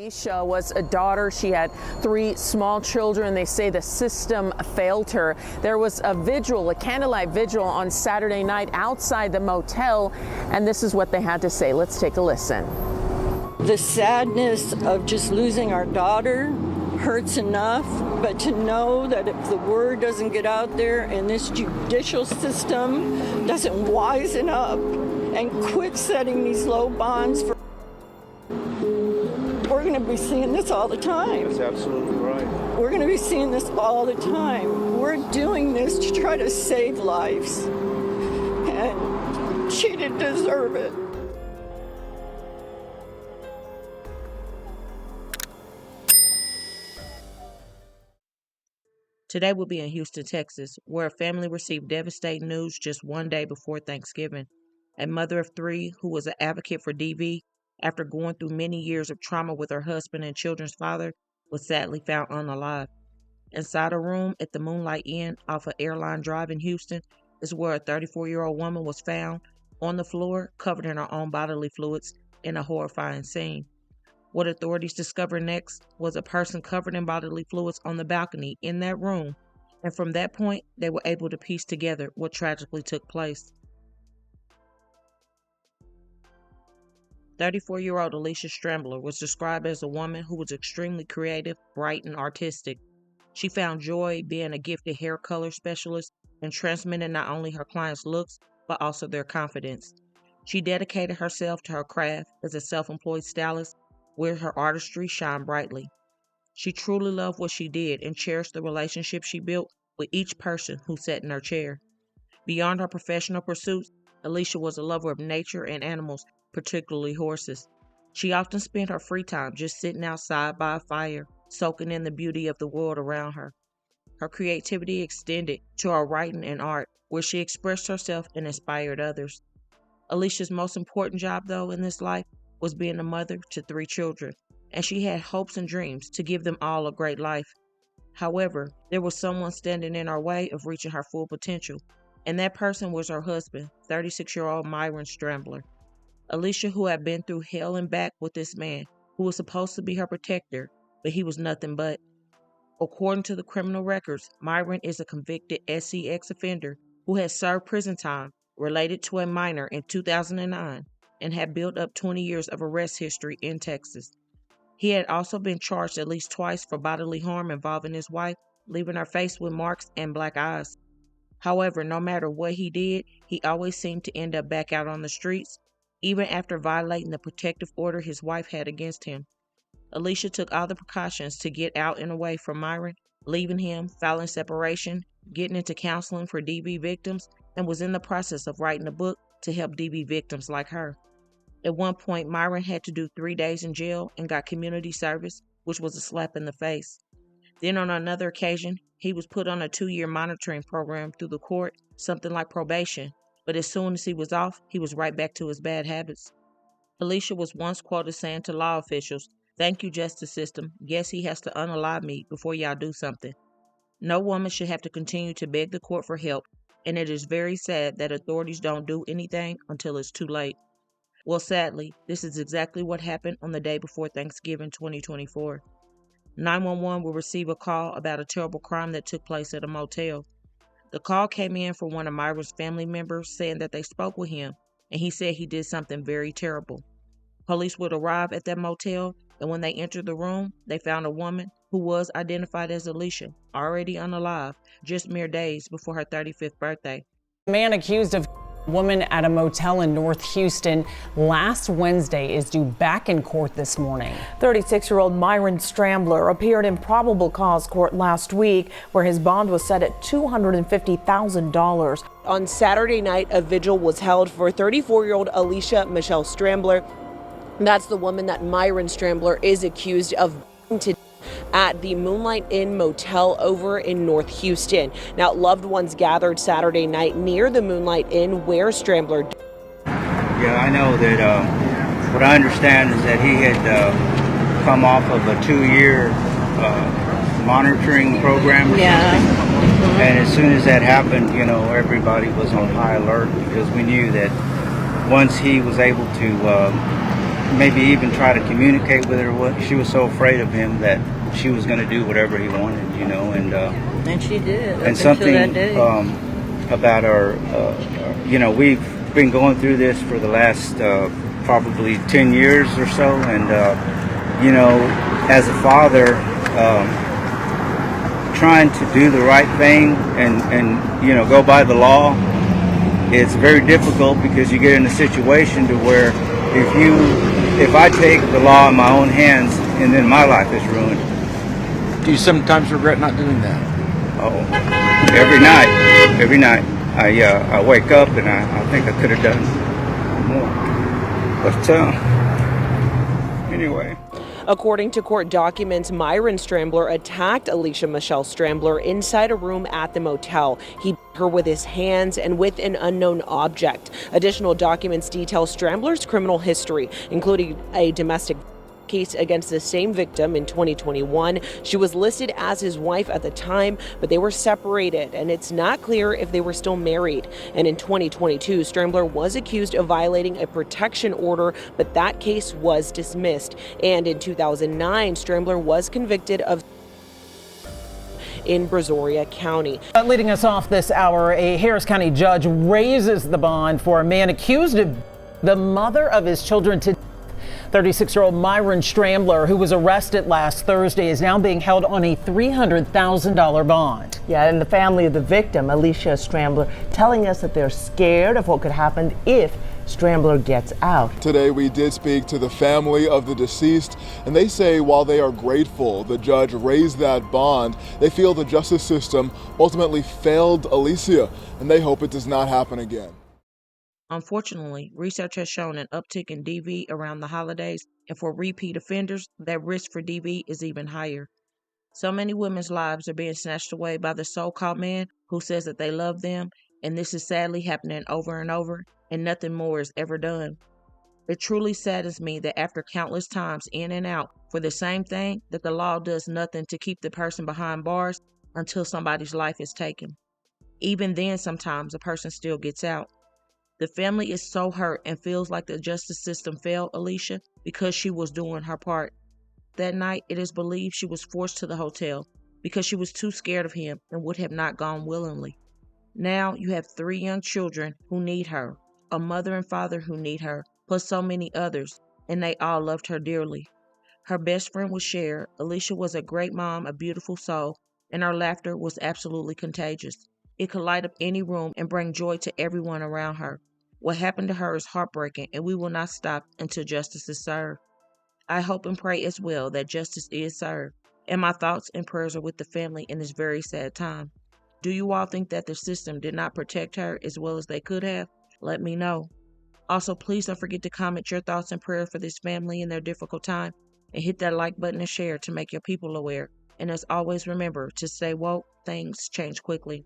Alicia was a daughter. She had 3 small children. They say the system failed her. There was a vigil, a candlelight vigil on Saturday night outside the motel, and this is what they had to say. Let's take a listen. The sadness of just losing our daughter hurts enough, but to know that if the word doesn't get out there and this judicial system doesn't wisen up and quit setting these low bonds for, we're going to be seeing this all the time. That's absolutely right. We're going to be seeing this all the time. We're doing this to try to save lives, and she didn't deserve it. Today we'll be in Houston, Texas, where a family received devastating news just one day before Thanksgiving. A mother of 3 who was an advocate for DV, after going through many years of trauma with her husband and children's father, was sadly found unalive. Inside a room at the Moonlight Inn off of Airline Drive in Houston is where a 34-year-old woman was found on the floor, covered in her own bodily fluids, in a horrifying scene. What authorities discovered next was a person covered in bodily fluids on the balcony in that room, and from that point, they were able to piece together what tragically took place. 34-year-old Alicia Strambler was described as a woman who was extremely creative, bright, and artistic. She found joy being a gifted hair color specialist and transmitting not only her clients' looks, but also their confidence. She dedicated herself to her craft as a self-employed stylist, where her artistry shined brightly. She truly loved what she did and cherished the relationship she built with each person who sat in her chair. Beyond her professional pursuits, Alicia was a lover of nature and animals, particularly horses. She often spent her free time just sitting outside by a fire, soaking in the beauty of the world around her. Her creativity extended to her writing and art, where she expressed herself and inspired others. Alicia's most important job, though, in this life was being a mother to 3 children, and she had hopes and dreams to give them all a great life. However, there was someone standing in her way of reaching her full potential, and that person was her husband, 36-year-old Myron Strambler. Alicia, who had been through hell and back with this man, who was supposed to be her protector, but he was nothing but. According to the criminal records, Myron is a convicted SCX offender who has served prison time related to a minor in 2009 and had built up 20 years of arrest history in Texas. He had also been charged at least twice for bodily harm involving his wife, leaving her face with marks and black eyes. However, no matter what he did, he always seemed to end up back out on the streets, even after violating the protective order his wife had against him. Alicia took all the precautions to get out and away from Myron, leaving him, filing separation, getting into counseling for DV victims, and was in the process of writing a book to help DV victims like her. At one point, Myron had to do 3 days in jail and got community service, which was a slap in the face. Then on another occasion, he was put on a 2-year monitoring program through the court, something like probation, but as soon as he was off, he was right back to his bad habits. Alicia was once quoted saying to law officials, "Thank you, justice system. Guess he has to unalive me before y'all do something." No woman should have to continue to beg the court for help, and it is very sad that authorities don't do anything until it's too late. Well, sadly, this is exactly what happened on the day before Thanksgiving 2024. 911 will receive a call about a terrible crime that took place at a motel. The call came in from one of Myron's family members saying that they spoke with him, and he said he did something very terrible. Police would arrive at that motel, and when they entered the room, they found a woman who was identified as Alicia, already unalive, just mere days before her 35th birthday. The man accused of a woman at a motel in North Houston last Wednesday is due back in court this morning. 36-year-old Myron Strambler appeared in probable cause court last week, where his bond was set at $250,000. On Saturday night, a vigil was held for 34-year-old Alicia Michelle Strambler. That's the woman that Myron Strambler is accused of to at the Moonlight Inn Motel over in North Houston. Now, loved ones gathered Saturday night near the Moonlight Inn where Strambler. Yeah, I know that what I understand is that he had come off of a 2-year monitoring program. Yeah. And as soon as that happened, you know, everybody was on high alert because we knew that once he was able to maybe even try to communicate with her. What she was so afraid of him that she was going to do whatever he wanted, And she did. And something about our, we've been going through this for the last probably 10 years or so, and as a father, trying to do the right thing and go by the law, it's very difficult because you get in a situation to where if I take the law in my own hands and then my life is ruined. Do you sometimes regret not doing that? Oh, every night I wake up and I think I could have done more. But anyway. According to court documents, Myron Strambler attacked Alicia Michelle Strambler inside a room at the motel. He beat her with his hands and with an unknown object. Additional documents detail Strambler's criminal history, including a domestic case against the same victim in 2021. She was listed as his wife at the time, but they were separated, and it's not clear if they were still married. And in 2022, Strambler was accused of violating a protection order, but that case was dismissed. And in 2009, Strambler was convicted of in Brazoria County. Leading us off this hour, a Harris County judge raises the bond for a man accused of the mother of his children to 36-year-old Myron Strambler, who was arrested last Thursday, is now being held on a $300,000 bond. Yeah, and the family of the victim, Alicia Strambler, telling us that they're scared of what could happen if Strambler gets out. Today we did speak to the family of the deceased, and they say while they are grateful the judge raised that bond, they feel the justice system ultimately failed Alicia, and they hope it does not happen again. Unfortunately, research has shown an uptick in DV around the holidays, and for repeat offenders, that risk for DV is even higher. So many women's lives are being snatched away by the so-called man who says that they love them, and this is sadly happening over and over, and nothing more is ever done. It truly saddens me that after countless times in and out for the same thing, that the law does nothing to keep the person behind bars until somebody's life is taken. Even then, sometimes a person still gets out. The family is so hurt and feels like the justice system failed Alicia because she was doing her part. That night, it is believed she was forced to the hotel because she was too scared of him and would have not gone willingly. Now you have 3 young children who need her, a mother and father who need her, plus so many others, and they all loved her dearly. Her best friend was Cher. Alicia was a great mom, a beautiful soul, and her laughter was absolutely contagious. It could light up any room and bring joy to everyone around her. What happened to her is heartbreaking, and we will not stop until justice is served. I hope and pray as well that justice is served, and my thoughts and prayers are with the family in this very sad time. Do you all think that the system did not protect her as well as they could have? Let me know. Also, please don't forget to comment your thoughts and prayers for this family in their difficult time, and hit that like button and share to make your people aware. And as always, remember to stay woke, things change quickly.